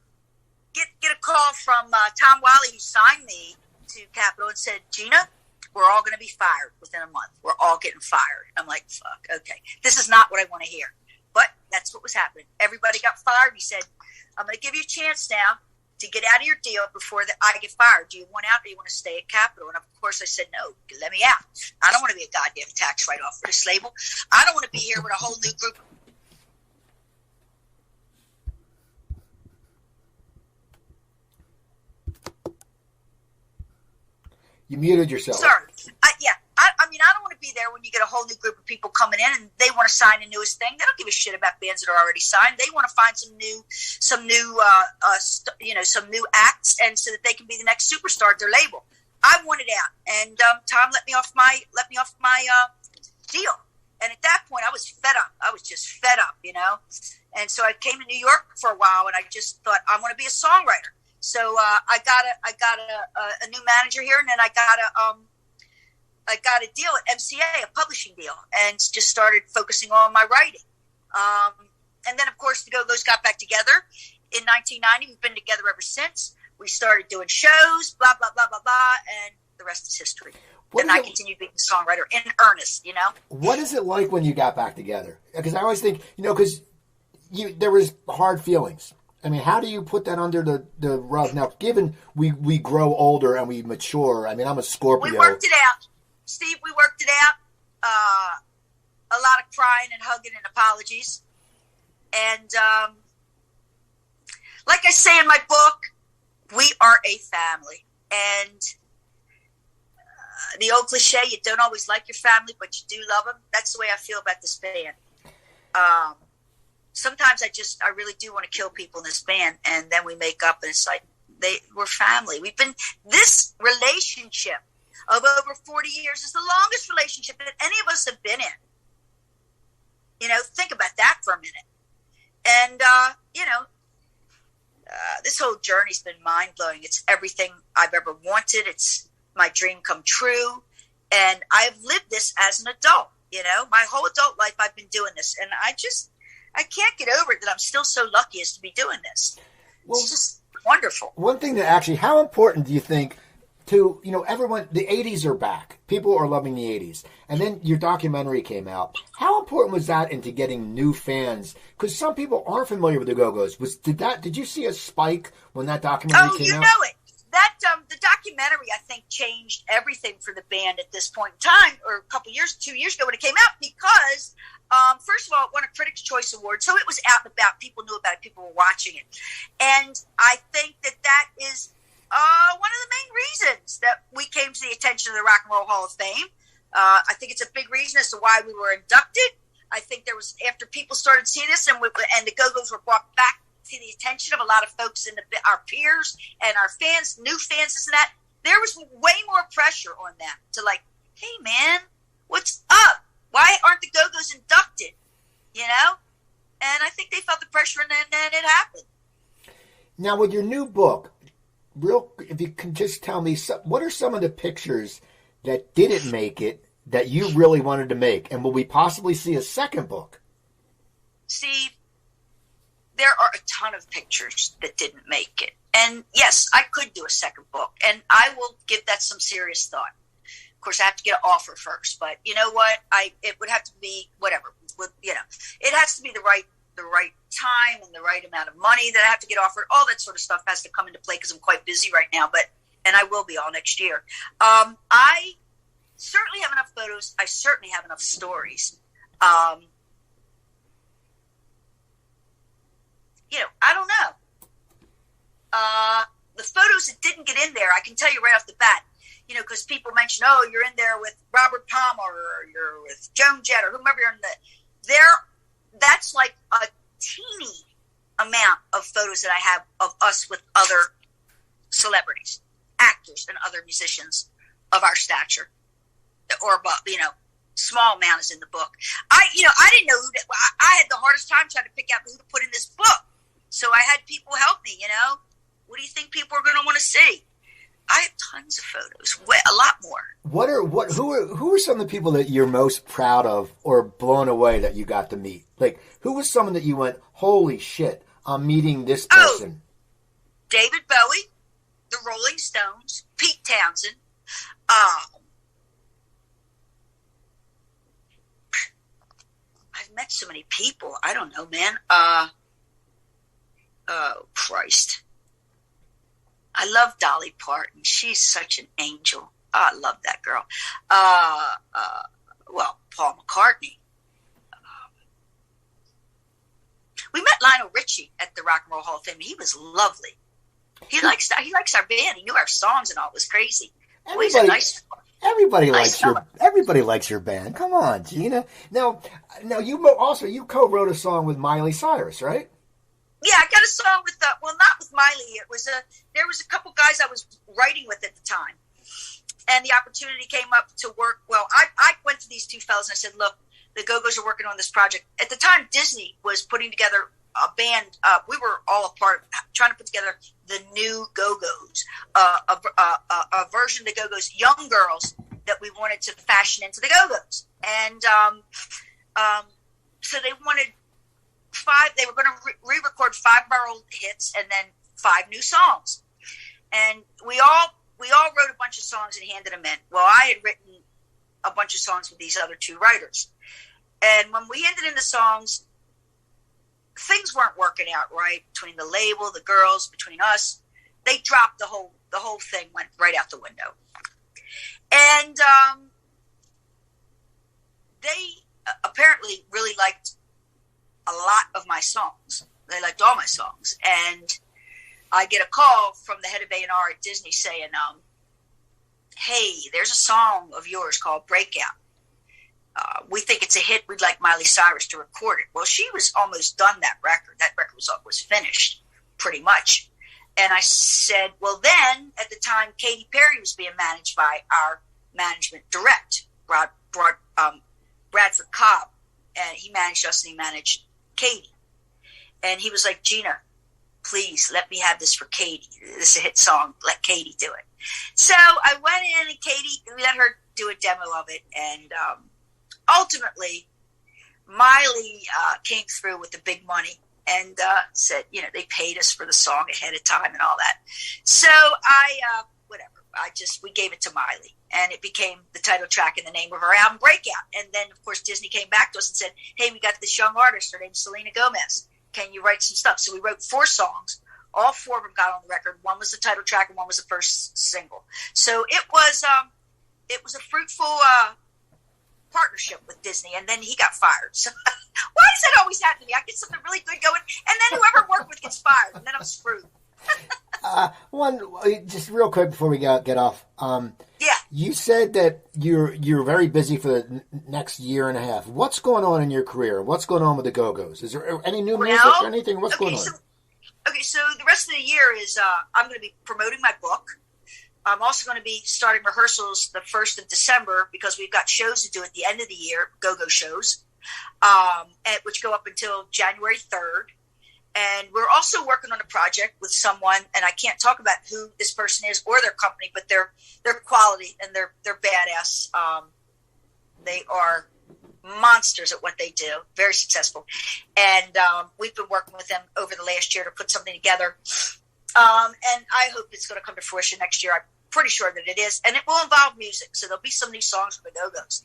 Get a call from Tom Wiley, who signed me to Capitol, and said, Gina, we're all going to be fired within a month. We're all getting fired. I'm like, fuck, okay. This is not what I want to hear. But that's what was happening. Everybody got fired. He said, I'm going to give you a chance now to get out of your deal before I get fired. Do you want out or do you want to stay at Capitol? And of course I said, no, let me out. I don't want to be a goddamn tax write-off for this label. I don't want to be here with a whole new group. You muted yourself. Sorry. I don't want to be there when you get a whole new group of people coming in and they want to sign the newest thing. They don't give a shit about bands that are already signed. They want to find some new acts, and so that they can be the next superstar at their label. I wanted out, and Tom let me off my deal. And at that point, I was fed up. I was just fed up, And so I came to New York for a while, and I just thought I want to be a songwriter. So I got a new manager here, and then I got I got a deal at MCA, a publishing deal, and just started focusing on my writing. And then, of course, the Go-Go's got back together in 1990. We've been together ever since. We started doing shows, blah, blah, blah, blah, blah, and the rest is history. I continued being a songwriter in earnest, you know? What is it like when you got back together? Because I always think, you know, because there was hard feelings. I mean, how do you put that under the rug? Now, given we grow older and we mature, I mean, I'm a Scorpio. We worked it out. Steve, we worked it out. A lot of crying and hugging and apologies. And like I say in my book, we are a family. And the old cliche, you don't always like your family, but you do love them. That's the way I feel about this band. Sometimes I really do want to kill people in this band, and then we make up, and it's like we're family. This relationship of over 40 years is the longest relationship that any of us have been in. You know, think about that for a minute. And, this whole journey's been mind-blowing. It's everything I've ever wanted. It's my dream come true. And I've lived this as an adult, you know. My whole adult life I've been doing this. And I can't get over it that I'm still so lucky as to be doing this. Well, it's just wonderful. One thing that actually, how important do you think to, you know, everyone, the 80s are back. People are loving the 80s. And then your documentary came out. How important was that into getting new fans? Because some people aren't familiar with the Go-Go's. Did you see a spike when that documentary came out? Oh, you know it. That, the documentary, I think, changed everything for the band at this point in time, or 2 years ago when it came out, because first of all, it won a Critics' Choice Award, so it was out and about. People knew about it. People were watching it. And I think that is one of the main reasons that we came to the attention of the Rock and Roll Hall of Fame. I think it's a big reason as to why we were inducted. I think there was, after people started seeing this and the Go-Go's were brought back to the attention of a lot of folks in our peers and our fans, new fans, this and that, there was way more pressure on them to like, hey man, what's up? Why aren't the Go-Go's inducted? You know? And I think they felt the pressure, and then it happened. Now, with your new book, if you can just tell me, what are some of the pictures that didn't make it that you really wanted to make? And will we possibly see a second book? See, there are a ton of pictures that didn't make it. And yes, I could do a second book, and I will give that some serious thought. Of course, I have to get an offer first, but you know what? It would have to be whatever. You know, it has to be the right time and the right amount of money that I have to get offered. All that sort of stuff has to come into play because I'm quite busy right now, and I will be all next year. I certainly have enough photos. I certainly have enough stories. You know, I don't know. The photos that didn't get in there, I can tell you right off the bat, you know, because people mention, oh, you're in there with Robert Palmer, or you're with Joan Jett, or whomever you're in that's like a teeny amount of photos that I have of us with other celebrities, actors, and other musicians of our stature, or above, you know, small amount is in the book. I didn't know I had the hardest time trying to pick out who to put in this book. So I had people help me, you know. What do you think people are going to want to see? I have tons of photos, a lot more. Who are some of the people that you're most proud of or blown away that you got to meet? Like, who was someone that you went, holy shit, I'm meeting this person? David Bowie, the Rolling Stones, Pete Townsend. I've met so many people. I don't know, man. Oh, Christ. I love Dolly Parton. She's such an angel. Oh, I love that girl. Well, Paul McCartney. We met Lionel Richie at the Rock and Roll Hall of Fame. He was lovely. He likes our band. He knew our songs and all. It was crazy. Everybody likes your band. Come on, Gina. Now you co-wrote a song with Miley Cyrus, right? Yeah, I got a song with not with Miley. There was a couple guys I was writing with at the time, and the opportunity came up to work. Well, I went to these two fellas and I said, "Look, the Go-Go's are working on this project." At the time, Disney was putting together a band. We were all a part of trying to put together the new Go-Go's, a version of the Go-Go's, young girls that we wanted to fashion into the Go-Go's. And so they wanted 5, they were going to re-record 5 of our old hits and then 5 new songs. And we all wrote a bunch of songs and handed them in. Well, I had written a bunch of songs with these other 2 writers. And when we ended in the songs, things weren't working out right between the label, the girls, between us. They dropped the whole thing, went right out the window. And they apparently really liked a lot of my songs. They liked all my songs. And I get a call from the head of A&R at Disney saying, hey, there's a song of yours called Breakout. We think it's a hit. We'd like Miley Cyrus to record it. Well, she was almost done that record. That record was finished pretty much. And I said, well, then at the time, Katy Perry was being managed by our management direct, Bradford Cobb. And he managed us and he managed Katy. And he was like, Gina, please let me have this for Katy. This is a hit song. Let Katy do it. So I went in and Katy, we let her do a demo of it. And ultimately, Miley came through with the big money and said, they paid us for the song ahead of time and all that. So we gave it to Miley. And it became the title track and the name of her album, Breakout. And then, of course, Disney came back to us and said, hey, we got this young artist. Her name's Selena Gomez. Can you write some stuff? So we wrote 4 songs. All 4 of them got on the record. 1 was the title track and 1 was the first single. So it was a fruitful partnership with Disney. And then he got fired. So why does that always happen to me? I get something really good going, and then whoever worked with gets fired, and then I'm screwed. Just real quick before we get off. Yeah. You said that you're very busy for the next year and a half. What's going on in your career? What's going on with the Go-Go's? Is there any new music or anything? What's going on? So the rest of the year is I'm going to be promoting my book. I'm also going to be starting rehearsals the 1st of December because we've got shows to do at the end of the year, Go-Go shows, which go up until January 3rd. And we're also working on a project with someone, and I can't talk about who this person is or their company, but they're quality and they're badass. They are monsters at what they do, very successful. And we've been working with them over the last year to put something together. And I hope it's going to come to fruition next year. I'm pretty sure that it is. And it will involve music, so there'll be some new songs from the Go-Go's.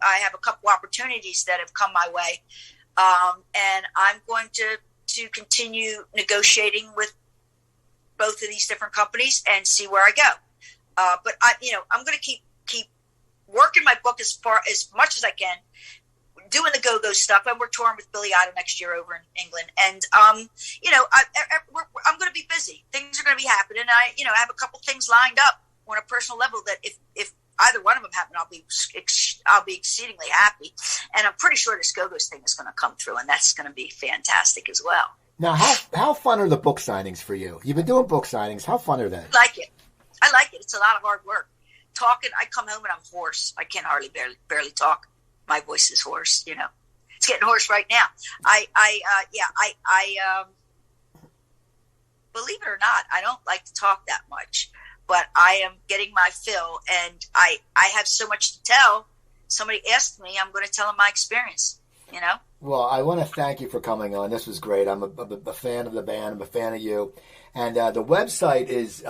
I have a couple opportunities that have come my way. And I'm going to continue negotiating with both of these different companies and see where I go. But I'm going to keep working my book as much as I can, doing the Go-Go stuff. And we're touring with Billy Idol next year over in England. And, I'm going to be busy. Things are going to be happening. I have a couple things lined up on a personal level that if either one of them happen, I'll be exceedingly happy. And I'm pretty sure this Go-Go's thing is going to come through, and that's going to be fantastic as well. Now, how fun are the book signings for you? You've been doing book signings. How fun are they? I like it. It's a lot of hard work. Talking, I come home and I'm hoarse. I can barely talk. My voice is hoarse. It's getting hoarse right now. I believe it or not, I don't like to talk that much. But I am getting my fill, and I have so much to tell. Somebody asked me, I'm going to tell them my experience, Well, I want to thank you for coming on. This was great. I'm a fan of the band. I'm a fan of you. And the website is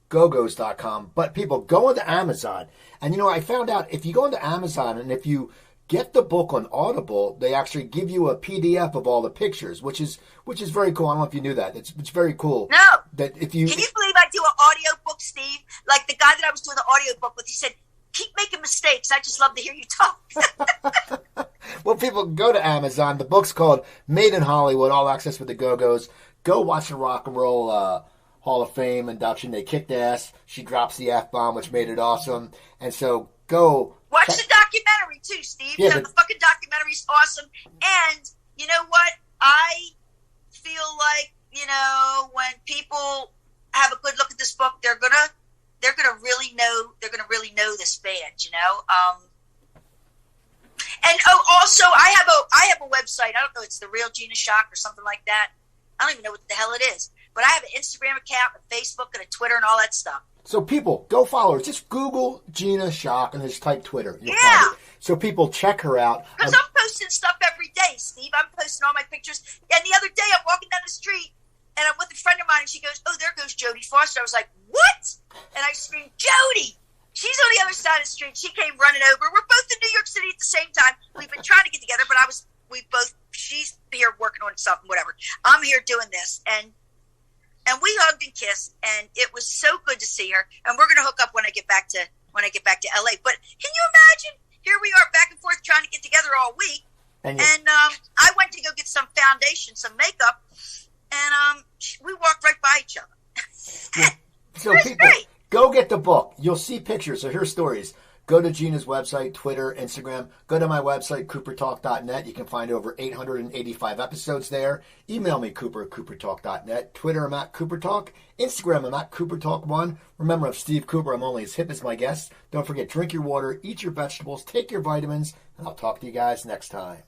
gogos.com. But people, go into Amazon. And, I found out if you go into Amazon and if you get the book on Audible, they actually give you a PDF of all the pictures, which is very cool. I don't know if you knew that. It's very cool. No. That if you Can you believe I do an audio book, Steve? Like the guy that I was doing the audio book with, he said, keep making mistakes. I just love to hear you talk. Well, people, go to Amazon. The book's called Made in Hollywood, All Access with the Go-Go's. Go watch the Rock and Roll Hall of Fame induction. They kicked ass. She drops the F-bomb, which made it awesome. And so go watch the documentary too, Steve. Yeah, the fucking documentary's awesome. And you know what? I feel like, when people have a good look at this book, they're gonna really know this band, And also I have a website. I don't know, it's The Real Gina Schock or something like that. I don't even know what the hell it is. But I have an Instagram account, a Facebook and a Twitter and all that stuff. So people, go follow her. Just Google Gina Schock and just type Twitter. You'll Yeah. find it. So people check her out. Because I'm posting stuff every day, Steve. I'm posting all my pictures. And the other day I'm walking down the street and I'm with a friend of mine and she goes, oh, there goes Jodie Foster. I was like, what? And I screamed, Jodie! She's on the other side of the street. She came running over. We're both in New York City at the same time. We've been trying to get together, but she's here working on something, whatever. I'm here doing this. And we hugged and kissed, and it was so good to see her. And we're going to hook up when I get back to LA. But can you imagine? Here we are back and forth trying to get together all week. And I went to go get some foundation, some makeup, and we walked right by each other. So people, great. Go get the book. You'll see pictures. So here's stories. Go to Gina's website, Twitter, Instagram. Go to my website, coopertalk.net. You can find over 885 episodes there. Email me, cooper@coopertalk.net. Twitter, I'm at CooperTalk. Instagram, I'm at CooperTalk1. Remember, I'm Steve Cooper. I'm only as hip as my guests. Don't forget, drink your water, eat your vegetables, take your vitamins, and I'll talk to you guys next time.